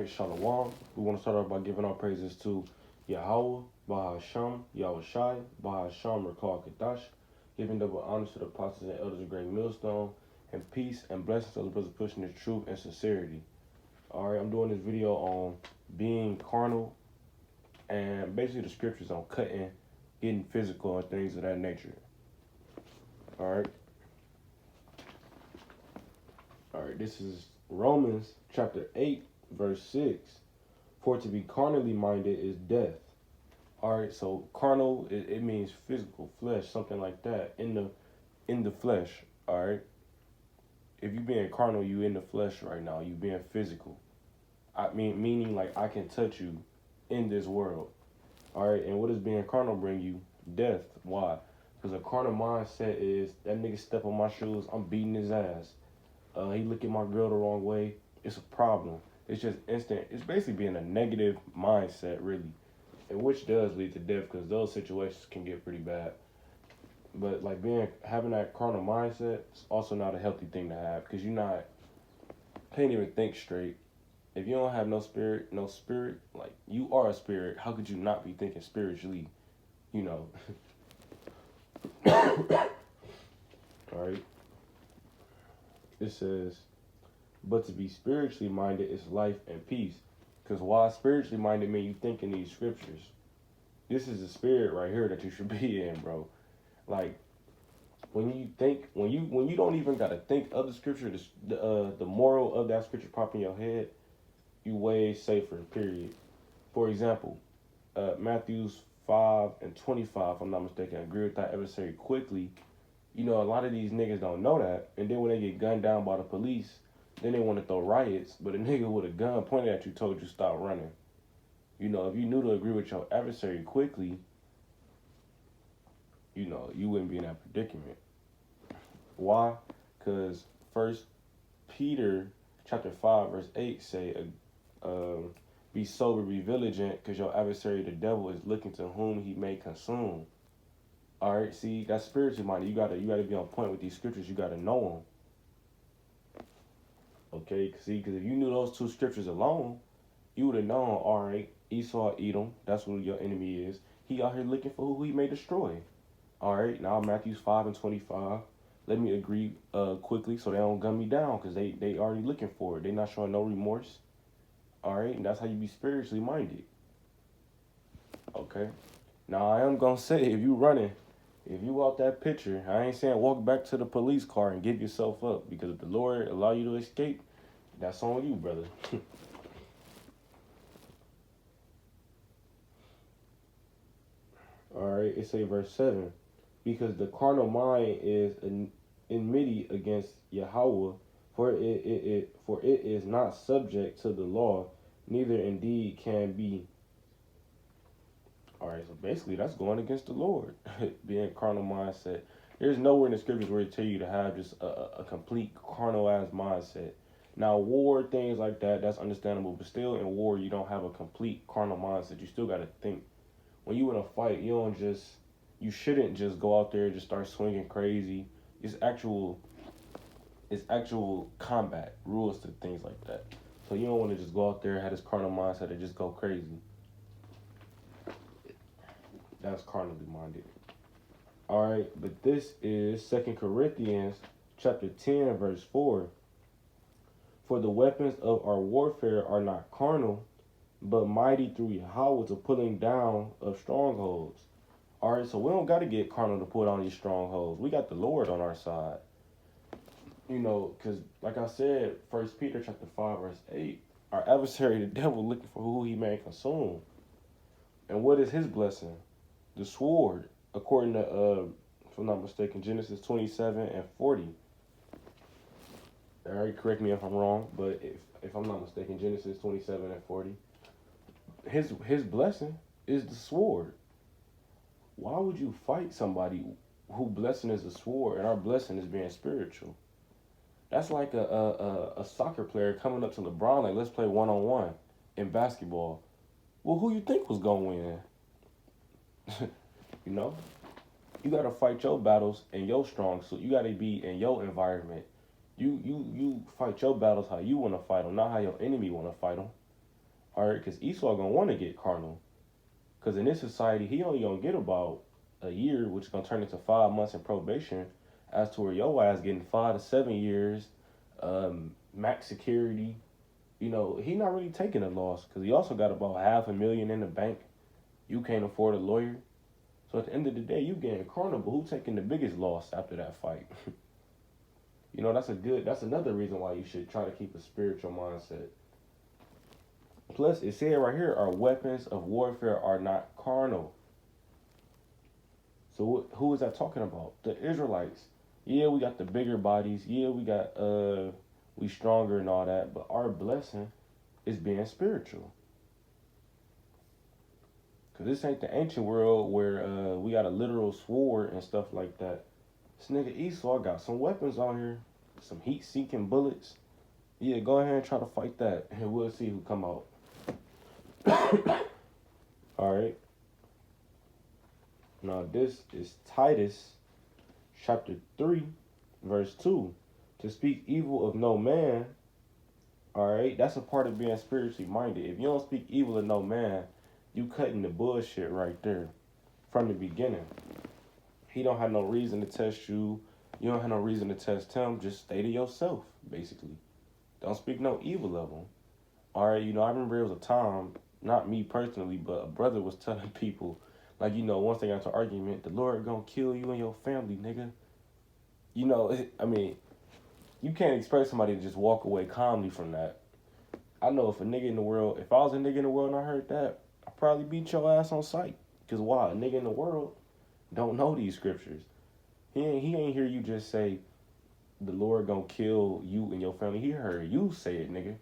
Shalom. We want to start off by giving our praises to Yahweh, Bahasham, Yahushai, Bahasham, Rakal Kadash, giving double honors to the apostles and elders of Great Millstone, and peace and blessings to the brothers pushing the truth and sincerity. Alright, I'm doing this video on being carnal and basically the scriptures on cutting, getting physical, and things of that nature. Alright, this is Romans chapter 8, verse 6. For to be carnally minded is death. Alright, so carnal, it means physical, flesh, something like that, in the flesh. Alright, if you being carnal, you in the flesh right now, you being physical. I mean, meaning like I can touch you in this world. Alright, and what does being carnal bring you? Death. Why? Because a carnal mindset is, that nigga step on my shoes, I'm beating his ass. He look at my girl the wrong way, it's a problem. It's just instant. It's basically being a negative mindset, really. And which does lead to death, because those situations can get pretty bad. But like having that carnal mindset is also not a healthy thing to have, because can't even think straight. If you don't have no spirit, like you are a spirit, how could you not be thinking spiritually, you know? Alright. It says, but to be spiritually minded is life and peace. Because why spiritually minded mean you think in these scriptures? This is the spirit right here that you should be in, bro. Like, when you don't even gotta think of the scripture, the moral of that scripture pop in your head, you way safer, period. For example, Matthew 5:25, if I'm not mistaken, agree with that adversary quickly. You know, a lot of these niggas don't know that. And then when they get gunned down by the police, then they want to throw riots. But a nigga with a gun pointed at you told you stop running. You know, if you knew to agree with your adversary quickly, you know, you wouldn't be in that predicament. Why? Because 1 Peter chapter 5, verse 8 say, be sober, be vigilant, because your adversary, the devil, is looking to whom he may consume. All right, see, that's spiritually minded. You gotta be on point with these scriptures. You gotta know them. Okay, see, because if you knew those two scriptures alone, you would have known. All right, Esau, Edom, that's who your enemy is. He out here looking for who he may destroy. All right, now Matthew 5:25. Let me agree quickly so they don't gun me down, because they already looking for it. They not showing no remorse. All right, and that's how you be spiritually minded. Okay, now I am gonna say, if you out that picture, I ain't saying walk back to the police car and give yourself up, because if the Lord allow you to escape, that's on you, brother. All right, it say verse 7, because the carnal mind is enmity against Yahweh, for it is not subject to the law, neither indeed can be. All right, so basically that's going against the Lord, being carnal mindset. There's nowhere in the scriptures where it tell you to have just a complete carnal-ass mindset. Now, war, things like that, that's understandable, but still in war, you don't have a complete carnal mindset. You still got to think. When you in a fight, you shouldn't just go out there and just start swinging crazy. It's actual combat rules to things like that. So you don't want to just go out there, have this carnal mindset and just go crazy. That's carnally minded. All right, but this is 2 Corinthians chapter 10, verse 4. For the weapons of our warfare are not carnal, but mighty through Yahweh to pulling down of strongholds. All right, so we don't got to get carnal to put on these strongholds. We got the Lord on our side. You know, because like I said, 1 Peter chapter 5, verse 8, our adversary, the devil, looking for who he may consume. And what is his blessing? The sword, according to, if I'm not mistaken, Genesis 27:40. All right, correct me if I'm wrong, but if I'm not mistaken, Genesis 27:40. His blessing is the sword. Why would you fight somebody who blessing is the sword and our blessing is being spiritual? That's like a soccer player coming up to LeBron, like, let's play one-on-one in basketball. Well, who you think was going to win? You know, you got to fight your battles in your strong suit. You got to be in your environment. You fight your battles how you want to fight them, not how your enemy want to fight them. All right, because Esau gonna want to get carnal. Because in this society, he only gonna get about a year, which is gonna turn into 5 months in probation, as to where your ass getting 5 to 7 years, max security. He not really taking a loss because he also got about 500,000 in the bank. You can't afford a lawyer. So at the end of the day, you getting carnal, but who taking the biggest loss after that fight? That's another reason why you should try to keep a spiritual mindset. Plus, it said right here, our weapons of warfare are not carnal. So who is that talking about? The Israelites. Yeah, we got the bigger bodies. Yeah, we stronger and all that, but our blessing is being spiritual. Cause this ain't the ancient world where we got a literal sword and stuff like that. This nigga Esau got some weapons on here, some heat-seeking bullets. Yeah, go ahead and try to fight that, and we'll see who come out. All right. Now this is Titus, chapter 3, verse 2. To speak evil of no man. All right, that's a part of being spiritually minded. If you don't speak evil of no man, you cutting the bullshit right there from the beginning. He don't have no reason to test you. You don't have no reason to test him. Just stay to yourself, basically. Don't speak no evil of him. All right, I remember it was a time, not me personally, but a brother was telling people, like, once they got into an argument, the Lord gonna kill you and your family, nigga. You can't expect somebody to just walk away calmly from that. I know if I was a nigga in the world and I heard that, I'd probably beat your ass on sight. Because why? A nigga in the world don't know these scriptures. He ain't hear you just say, the Lord gonna kill you and your family. He heard you say it, nigga.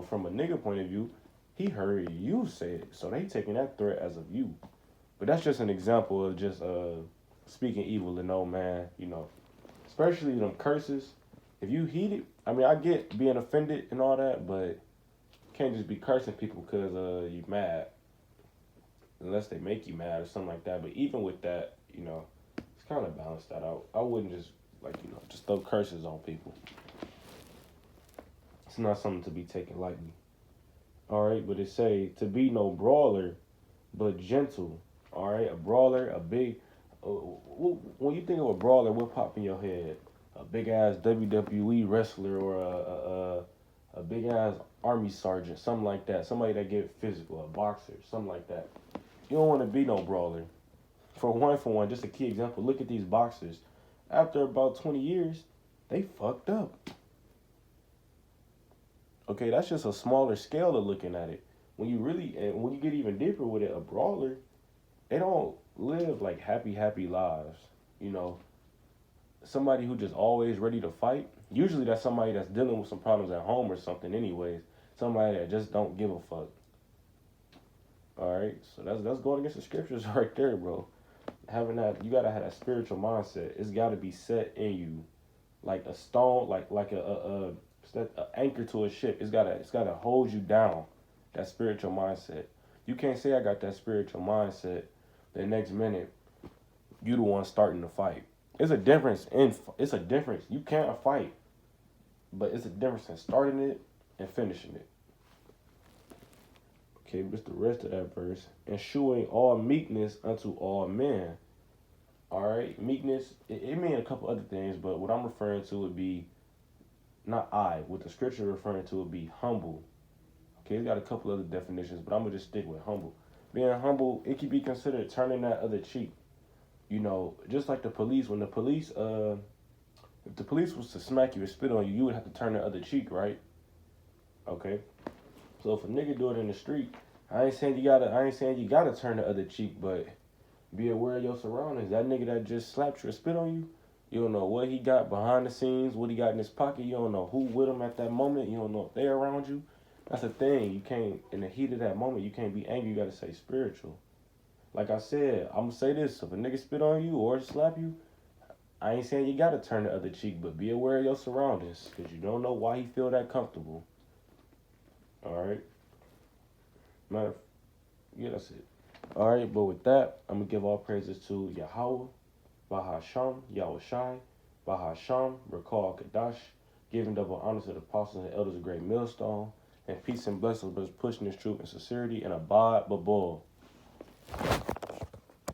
From a nigga point of view, he heard you say it. So they taking that threat as of you. But that's just an example of just speaking evil to no man, Especially them curses. If you heat it, I get being offended and all that, but you can't just be cursing people because you mad. Unless they make you mad or something like that. But even with that, it's kind of balanced that out. I wouldn't just, just throw curses on people. It's not something to be taken lightly. All right, but it say, to be no brawler, but gentle. All right, a brawler, a big... when you think of a brawler, what pop in your head? A big-ass WWE wrestler or a big-ass army sergeant, something like that. Somebody that get physical, a boxer, something like that. You don't want to be no brawler. For one, just a key example, look at these boxers. After about 20 years, they fucked up. Okay, that's just a smaller scale of looking at it. When you get even deeper with it, a brawler, they don't live like happy lives. Somebody who just always ready to fight, usually that's somebody that's dealing with some problems at home or something anyways. Somebody that just don't give a fuck. All right, so that's going against the scriptures right there, bro. You gotta have that spiritual mindset. It's gotta be set in you, like a stone, like a anchor to a ship. It's gotta hold you down. That spiritual mindset. You can't say I got that spiritual mindset. The next minute, you the one starting the fight. It's a difference. You can't fight, but it's a difference in starting it and finishing it. Okay, what's the rest of that verse? And shewing all meekness unto all men. All right, meekness, it means a couple other things, but what I'm referring to would be, what the scripture referring to would be humble. Okay, it's got a couple other definitions, but I'm going to just stick with humble. Being humble, it can be considered turning that other cheek. Just like the police, when if the police was to smack you or spit on you, you would have to turn the other cheek, right? Okay. So if a nigga do it in the street, I ain't saying you gotta turn the other cheek, but be aware of your surroundings. That nigga that just slapped you or spit on you don't know what he got behind the scenes, what he got in his pocket. You don't know who with him at that moment. You don't know if they're around you. That's the thing. You can't, in the heat of that moment, you can't be angry. You gotta say spiritual. Like I said, I'm gonna say this: if a nigga spit on you or slap you, I ain't saying you gotta turn the other cheek, but be aware of your surroundings, because you don't know why he feel that comfortable. All right. Yeah, that's it. All right, but with that, I'm gonna give all praises to Yahweh, Bahasham, Yahushai, Bahasham, Rakal Kadash, giving double honor to the apostles and elders of Great Millstone. And peace and blessings, brothers, pushing this truth in sincerity and abide but boil.